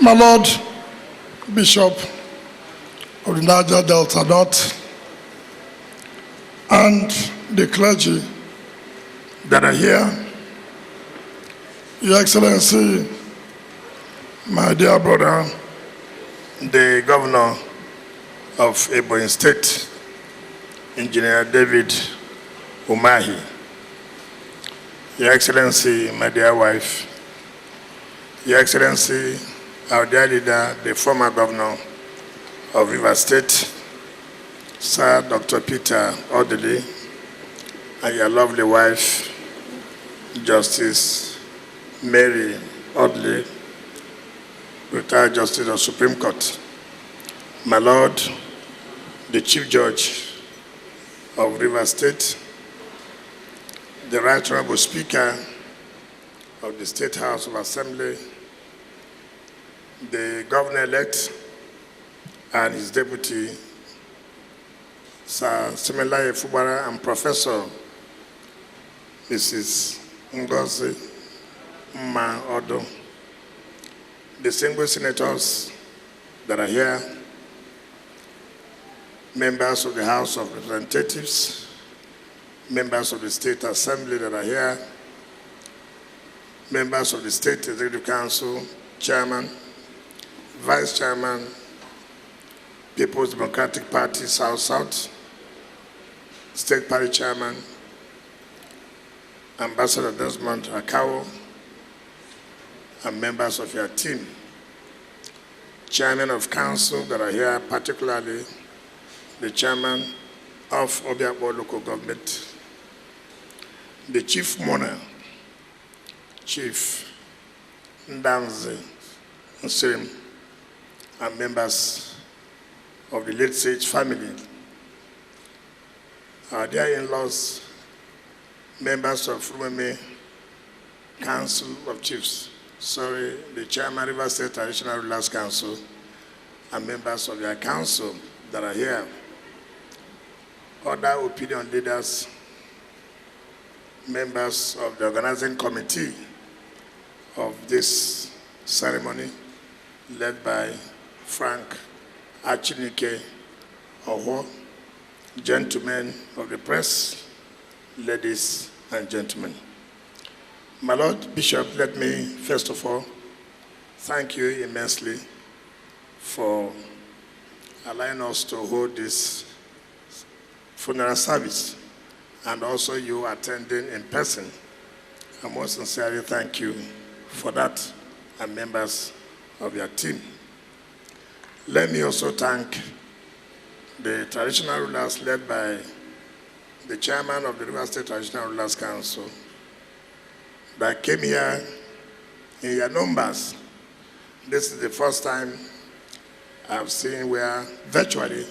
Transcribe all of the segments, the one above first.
My Lord Bishop of the Niger Delta North and the clergy that are here, Your Excellency, my dear brother, the Governor of Ebonyi State, Engineer David Umahi, Your Excellency, my dear wife, Your Excellency, our dear leader, the former Governor of Rivers State, Sir Dr. Peter Odili, and your lovely wife, Justice Mary Odili, retired Justice of Supreme Court, my Lord, the Chief Judge of Rivers State, the Right Honorable Speaker of the State House of Assembly, the Governor-elect and his deputy, Sir Similaye Fubara, and Professor Mrs. Ngozi Mma Odo, the single senators that are here, members of the House of Representatives, members of the State Assembly that are here, members of the State Executive Council, Chairman, Vice Chairman, People's Democratic Party South-South, State Party Chairman, Ambassador Desmond Akawo, and members of your team, Chairman of Council that are here, particularly the Chairman of Obiakpo Local Government, the Chief Mourner, Chief Ndanze Nsirim, and members of the late Sage family, our dear in-laws, members of Rumeme Council of Chiefs, the Chairman River State Traditional Rulers Council, and members of their council that are here, other opinion leaders, members of the organizing committee of this ceremony, led by Frank Achinike Oho, gentlemen of the press, ladies and gentlemen. My Lord Bishop, let me first of all thank you immensely for allowing us to hold this funeral service, and also you attending in person. I most sincerely thank you for that, and members of your team. Let me also thank the traditional rulers led by the chairman of the River State Traditional Rulers Council that came here in your numbers. This is the first time I've seen where virtually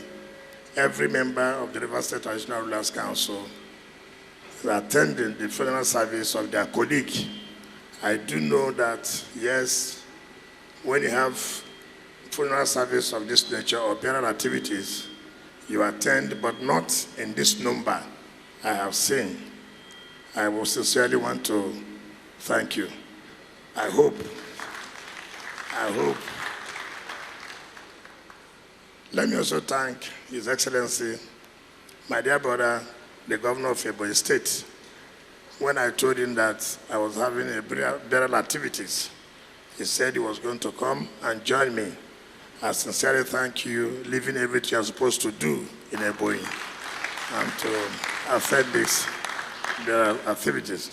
every member of the River State Traditional Rulers Council is attending the funeral service of their colleague. I do know that, yes, when you have funeral service of this nature or burial activities, you attend, but not in this number I have seen. I will sincerely want to thank you. I hope. Let me also thank His Excellency, my dear brother, the Governor of Ebonyi State. When I told him that I was having a burial activities, he said he was going to come and join me. I sincerely thank you, leaving everything you're supposed to do in Ebonyi and to affect these burial activities.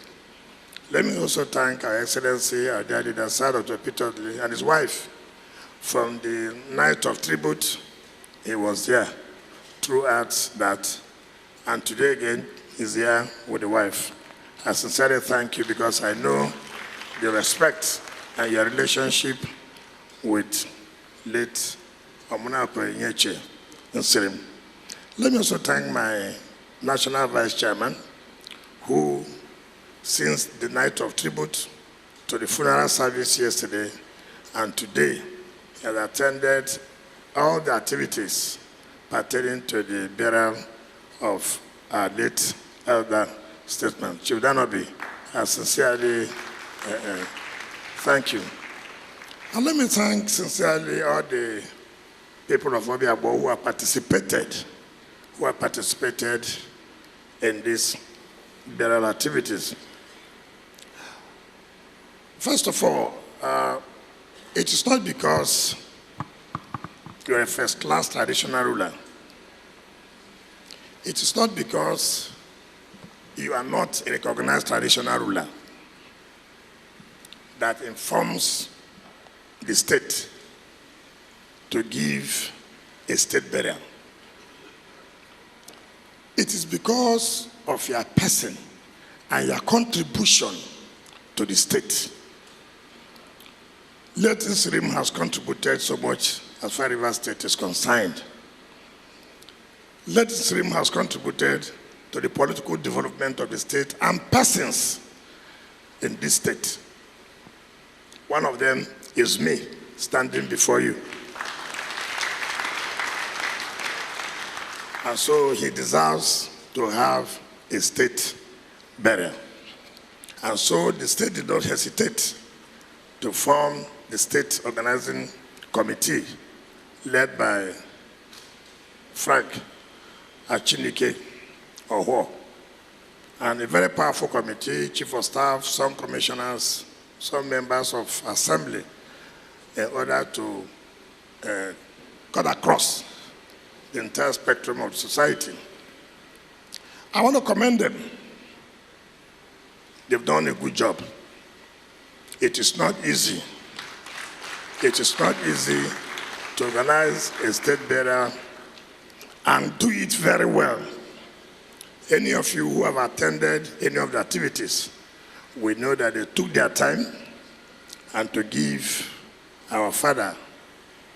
Let me also thank Our Excellency, our dear leader, Sir Dr. Peter Odili, and his wife. From the night of tribute, he was there throughout that. And today again, he's here with the wife. I sincerely thank you because I know the respect and your relationship with late Omunapo Nyeche Nsirim. Let me also thank my National Vice Chairman, who, since the night of tribute to the funeral service yesterday and today, has attended all the activities pertaining to the burial of our late elder statesman, Chief Danobi. I sincerely thank you. And let me thank sincerely all the people of Obiabo who have participated in these burial activities. First of all, it is not because you are a first-class traditional ruler. It is not because you are not a recognized traditional ruler that informs the state to give a state burial. It is because of your person and your contribution to the state. Latin SYMFONI has contributed so much as far as Rivers State is concerned. Latin SYMFONI has contributed to the political development of the state and persons in this state. One of them is me, standing before you. And so he deserves to have a state burial. And so the state did not hesitate to form the state organizing committee led by Frank Achinike Oho, and a very powerful committee, chief of staff, some commissioners, some members of assembly, in order to cut across the entire spectrum of society. I want to commend them. They've done a good job. It is not easy. It is not easy to organize a state burial and do it very well. Any of you who have attended any of the activities, we know that they took their time and to give our father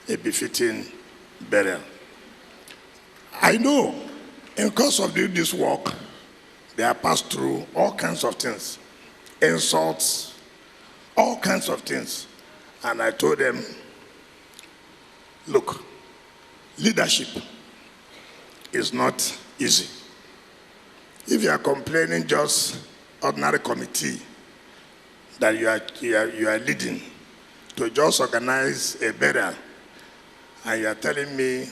a befitting burial. I know in course of doing this work, they have passed through all kinds of things, insults, all kinds of things. And I told them, look, leadership is not easy. If you are complaining just ordinary committee that you are leading to just organize a burial, and you are telling me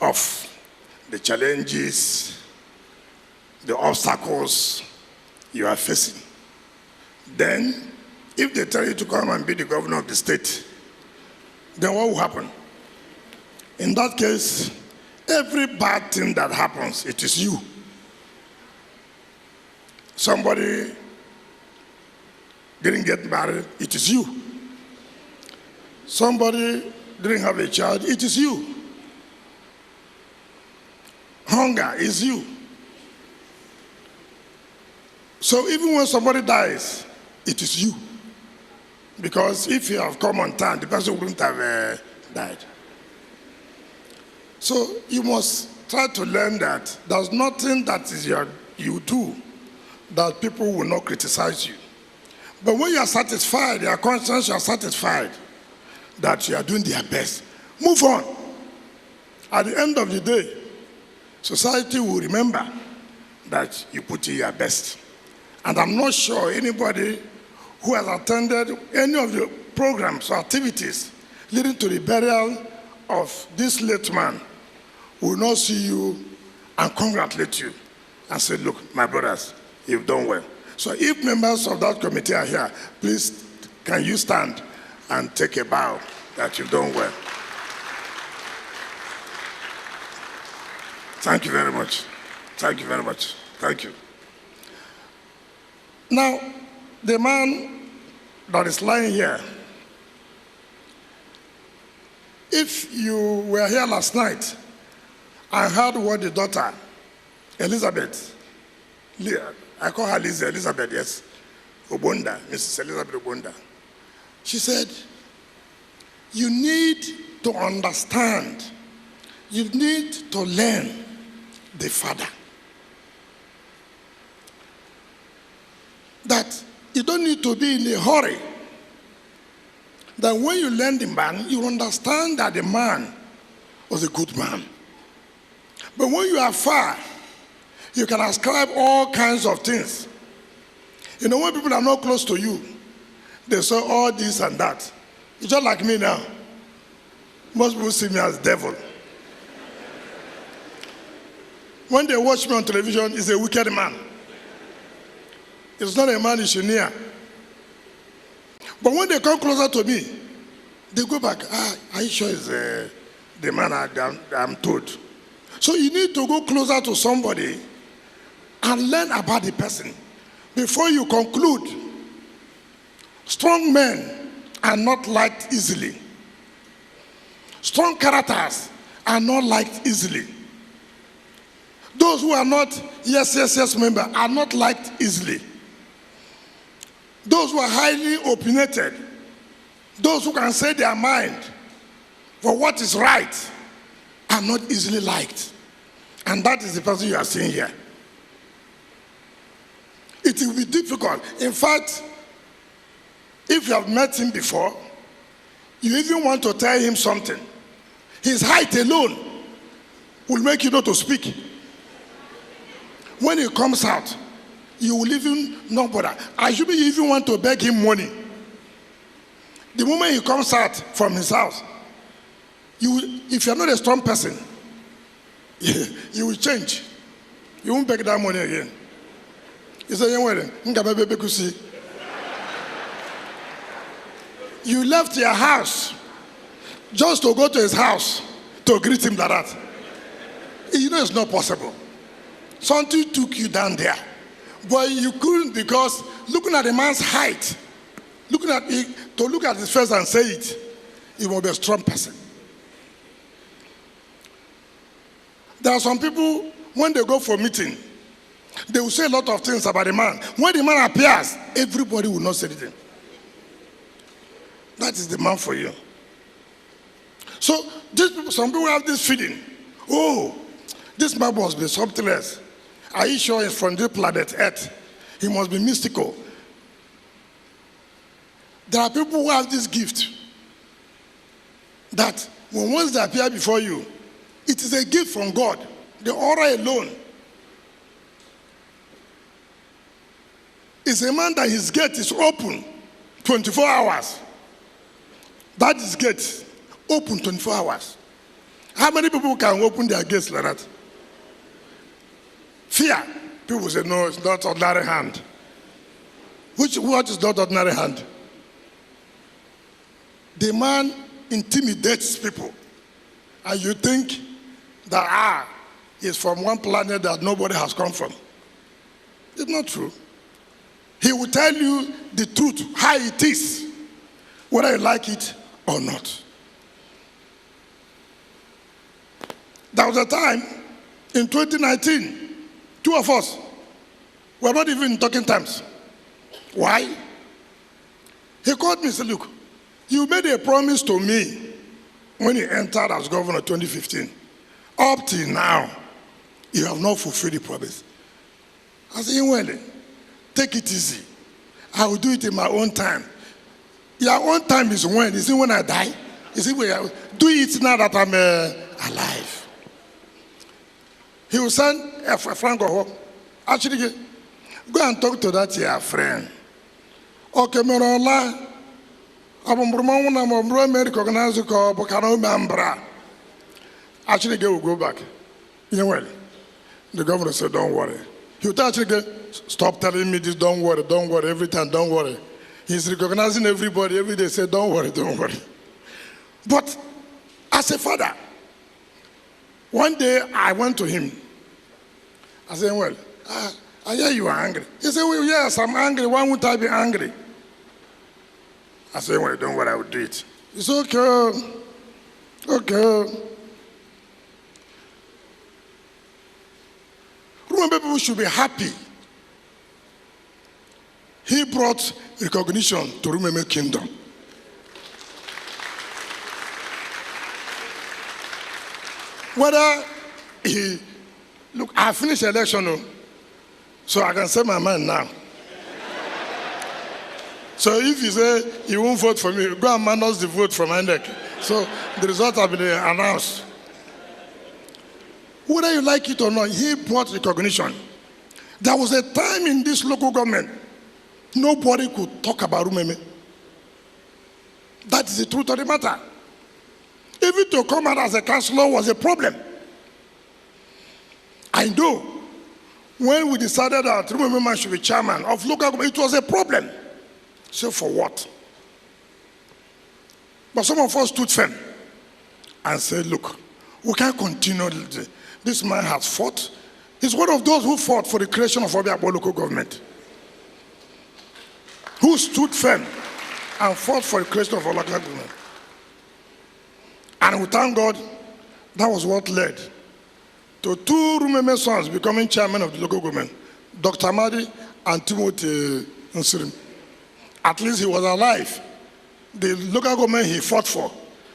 of the challenges, the obstacles you are facing, then if they tell you to come and be the governor of the state, then what will happen? In that case, every bad thing that happens, it is you. Somebody didn't get married, it is you. Somebody didn't have a child, it is you. Hunger is you. So even when somebody dies, it is you. Because if you have come on time, the person wouldn't have died. So you must try to learn that there's nothing that is you do that people will not criticize you. But when you are satisfied, your conscience, you are satisfied that you are doing their best, move on. At the end of the day, society will remember that you put in your best. And I'm not sure anybody who has attended any of the programs or activities leading to the burial of this late man will not see you and congratulate you and say, look, my brothers, you've done well. So if members of that committee are here, please, can you stand and take a bow that you've done well. Thank you very much. Thank you very much. Thank you. Now, the man that is lying here, if you were here last night, I heard what the daughter, Elizabeth, I call her Liz, Elizabeth, yes, Obonda, Mrs. Elizabeth Obonda. She said, you need to understand, you need to learn the father. That you don't need to be in a hurry. That when you learn the man, you understand that the man was a good man. But when you are far, you can ascribe all kinds of things. You know, when people are not close to you, they say all this and that. It's just like me now. Most people see me as devil. When they watch me on television, it's a wicked man. It's not a man you should near. But when they come closer to me, they go back. Are you sure it's the man I'm told? So you need to go closer to somebody and learn about the person before you conclude. Strong men are not liked easily. Strong characters are not liked easily. Those who are not yes members are not liked easily. Those who are highly opinionated, those who can say their mind for what is right, are not easily liked. And that is the person you are seeing here. It will be difficult. In fact, if you have met him before, you even want to tell him something. His height alone will make you not to speak. When he comes out, you will even not bother. I should be even want to beg him money. The moment he comes out from his house, if you're not a strong person, you will change. You won't beg that money again. You say, you left your house just to go to his house to greet him like that. You know it's not possible. Something took you down there. But you couldn't, because looking at a man's height, to look at his face and say it, he will be a strong person. There are some people, when they go for a meeting, they will say a lot of things about the man. When the man appears, everybody will not say anything. That is the man for you. So some people have this feeling, oh, this man must be something else. Are you sure he's from this planet Earth? He must be mystical. There are people who have this gift that once they appear before you, it is a gift from God. The aura alone is a man that his gate is open 24 hours. That is gate open 24 hours. How many people can open their gates like that? Fear. People say, no, it's not ordinary hand. What is not ordinary hand? The man intimidates people. And you think that, he's from one planet that nobody has come from. It's not true. He will tell you the truth, how it is, whether you like it or not. There was a time in 2019, two of us were not even in talking terms. Why? He called me and said, look, you made a promise to me when you entered as governor in 2015. Up till now, you have not fulfilled the promise. I said, well, take it easy. I will do it in my own time. Your own time is when? Is it when I die? Is it when do it now that I'm alive? He will send a Frank or actually go and talk to that your friend. Okay, Merola. Actually, they will go back. Well, the governor said, don't worry. He would actually stop telling me this, don't worry, every time, don't worry. He's recognizing everybody, every day, say, don't worry. But as a father, one day I went to him. I said, well, I hear you are angry. He said, well, yes, I'm angry. Why would I be angry? I said, well, don't worry, I will do it. It's okay. Okay. Remember, people should be happy. He brought recognition to Rumeme Kingdom. Whether look, I finished the election, so I can say my mind now. So if you say you won't vote for me, go and manage the vote from INEC. So the result has been announced. Whether you like it or not, he brought recognition. There was a time in this local government, nobody could talk about Rumeme. That is the truth of the matter. Even to come out as a councillor was a problem. I know when we decided that Rumeme should be chairman of local government, it was a problem. So for what? But some of us stood firm and said, look, we can't continue. This man has fought. He's one of those who fought for the creation of Obiakpo local government. Who stood firm and fought for the creation of our local government. And we thank God, that was what led to two Rumeme sons becoming chairman of the local government, Dr. Amadi and Timothy Nsirim. At least he was alive. The local government he fought for,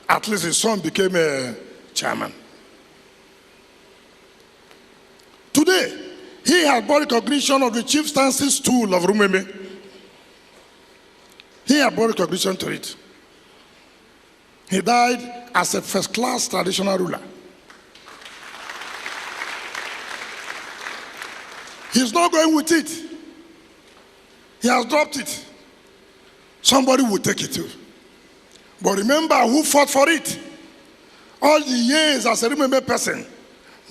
at least his son became a chairman. Today, he has brought recognition of the chief stances tool of Rumeme. He has brought recognition to it. He died as a first-class traditional ruler. He's not going with it. He has dropped it. Somebody will take it too. But remember who fought for it. All the years as a Rumeme person,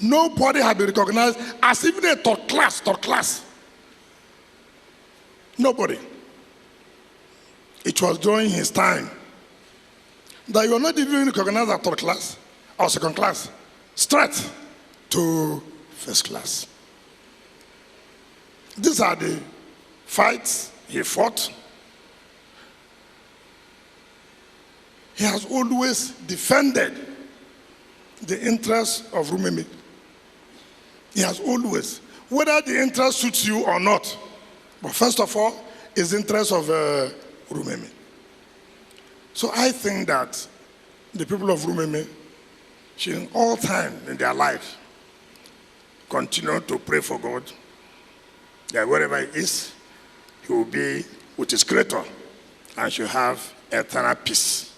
nobody had been recognized as even a third class. Nobody. It was during his time that you were not even recognized as third class or second class, straight to first class. These are the fights he fought. He has always defended the interests of Rumeme. He has always, whether the interest suits you or not, but first of all, is the interest of Rumeme. So I think that the people of Rumeme should, in all time in their life, continue to pray for God, that wherever he is, he will be with his Creator and should have eternal peace.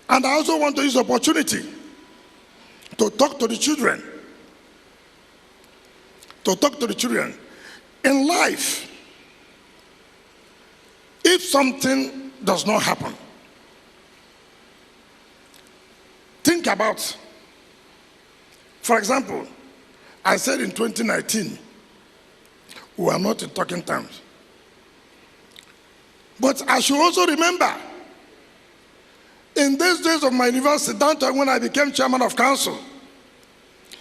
And I also want to use the opportunity to talk to the children. In life, if something does not happen, think about, for example, I said in 2019, we are not in talking terms. But I should also remember, in these days of my university, downtown, when I became chairman of council,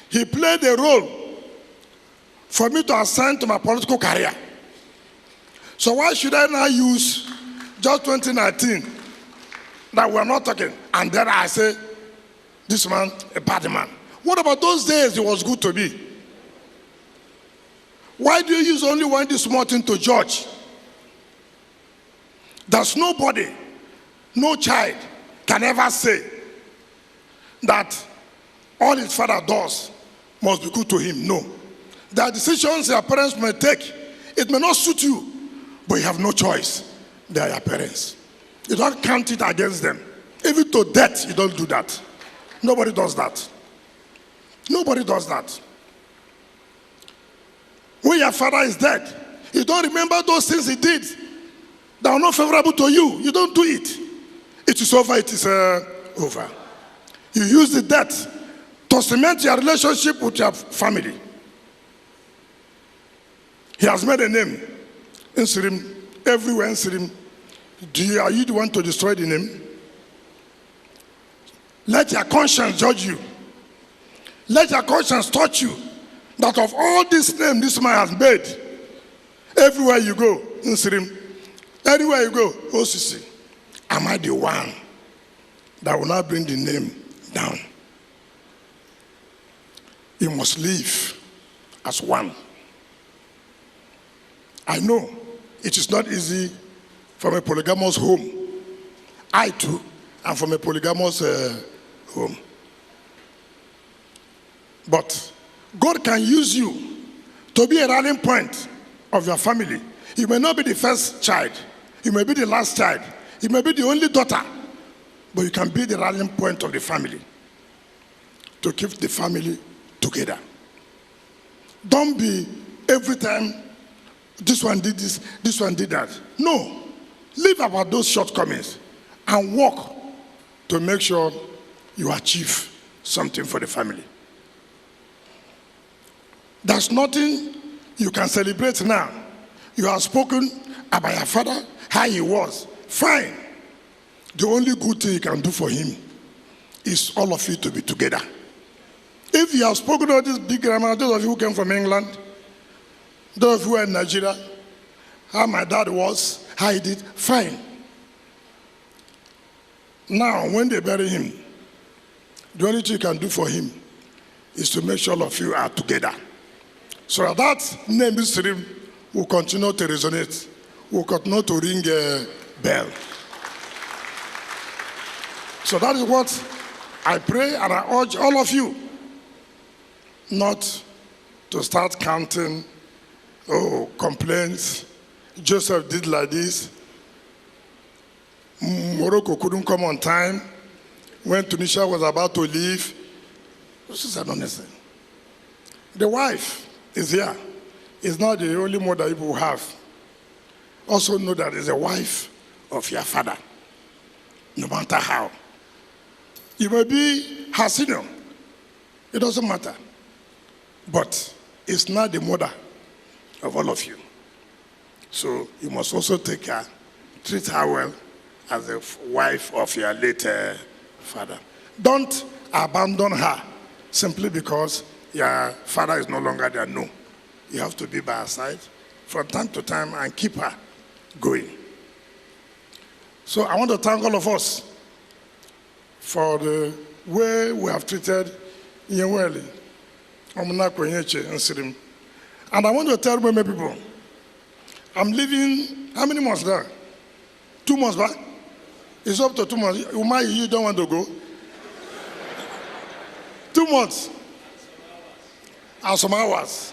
he played a role for me to assign to my political career. So why should I now use just 2019 that we're not talking, and then I say, this man, a bad man? What about those days it was good to be? Why do you use only one this small thing to judge? There's nobody, no child can ever say that all his father does must be good to him. No. There are decisions your parents may take. It may not suit you, but you have no choice. They are your parents. You don't count it against them. Even to death, you don't do that. Nobody does that. Nobody does that. When your father is dead, you don't remember those things he did that are not favorable to you. You don't do it. It is over, it is over. You use the death to cement your relationship with your family. He has made a name in Sirim, everywhere in Sirim. Are you the one to destroy the name? Let your conscience judge you. Let your conscience touch you. That of all this name this man has made, everywhere you go, in Sirim, anywhere you go, OCC, am I the one that will not bring the name down? You must live as one. I know it is not easy from a polygamous home. I too am from a polygamous home. But God can use you to be a rallying point of your family. You may not be the first child. You may be the last child. You may be the only daughter. But you can be the rallying point of the family to keep the family together. Don't be every time, this one did this one did that. No. Leave about those shortcomings and work to make sure you achieve something for the family. There's nothing you can celebrate now. You have spoken about your father, how he was. Fine. The only good thing you can do for him is all of you to be together. If you have spoken of this big grammar, those of you who came from England, those of you who are in Nigeria, how my dad was, how he did, fine. Now, when they bury him, the only thing you can do for him is to make sure all of you are together. So that name stream will continue to resonate, will continue to ring a bell. So that is what I pray, and I urge all of you not to start counting, complaints. Joseph did like this. Morocco couldn't come on time when Tunisia was about to leave. This is an honest thing. The wife is here. It's not the only mother you will have. Also know that it's a wife of your father, no matter how. You may be her senior. It doesn't matter. But it's not the mother of all of you. So you must also take her, treat her well as the wife of your late father. Don't abandon her simply because your father is no longer there. No. You have to be by her side from time to time and keep her going. So I want to thank all of us for the way we have treated Yeweli, Omunakwenyeche, and Sirim. And I want to tell many people, I'm leaving, how many months now? 2 months back? It's up to 2 months. Umay, you don't want to go? 2 months. And some hours.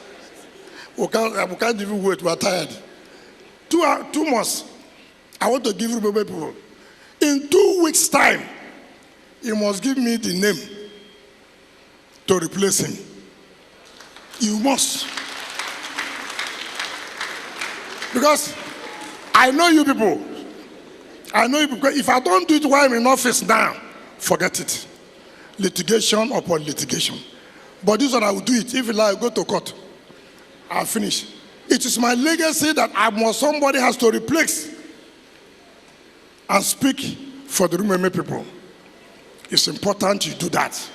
We can't even wait, we are tired. 2 months. I want to give you people. In 2 weeks' time, you must give me the name to replace him. You must. Because I know you people. I know you people. If I don't do it while I'm in office now, forget it. Litigation upon litigation. But this one I will do it. If I go to court, I'll finish. It is my legacy that somebody has to replace and speak for the Rumeme people. It's important you do that.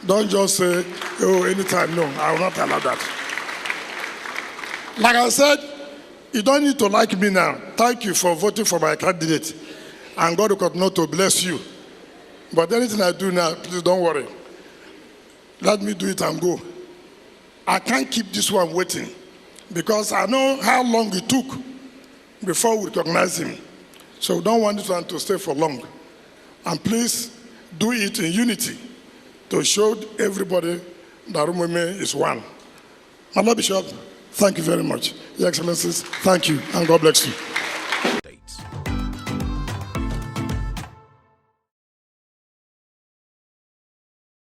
Don't just say, anytime. No, I will not allow that. Like I said, you don't need to like me now. Thank you for voting for my candidate. And God will continue to bless you. But anything I do now, please don't worry. Let me do it and go. I can't keep this one waiting because I know how long it took before we recognize him. So we don't want this one to stay for long. And please do it in unity to show everybody that Rumeme is one. My Lord Bishop, thank you very much. Your Excellencies, thank you, and God bless you.